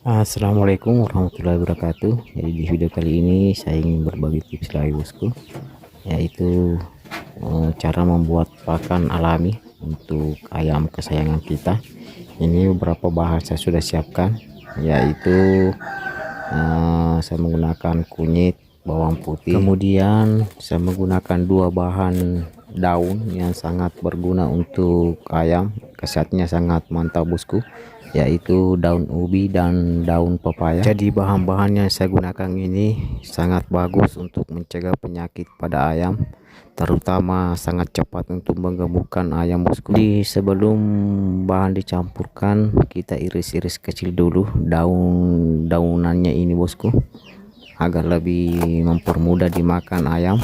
Assalamualaikum warahmatullahi wabarakatuh. Jadi di video kali ini saya ingin berbagi tips lagi bosku, yaitu cara membuat pakan alami untuk ayam kesayangan kita. Ini beberapa bahan saya sudah siapkan, yaitu saya menggunakan kunyit, bawang putih, kemudian saya menggunakan dua bahan daun yang sangat berguna untuk ayam, khasiatnya sangat mantap bosku, yaitu daun ubi dan daun pepaya. Jadi bahan-bahan yang saya gunakan ini sangat bagus untuk mencegah penyakit pada ayam, terutama sangat cepat untuk menggemukkan ayam bosku. Di sebelum bahan dicampurkan, kita iris-iris kecil dulu daunannya ini bosku, agar lebih mempermudah dimakan ayam.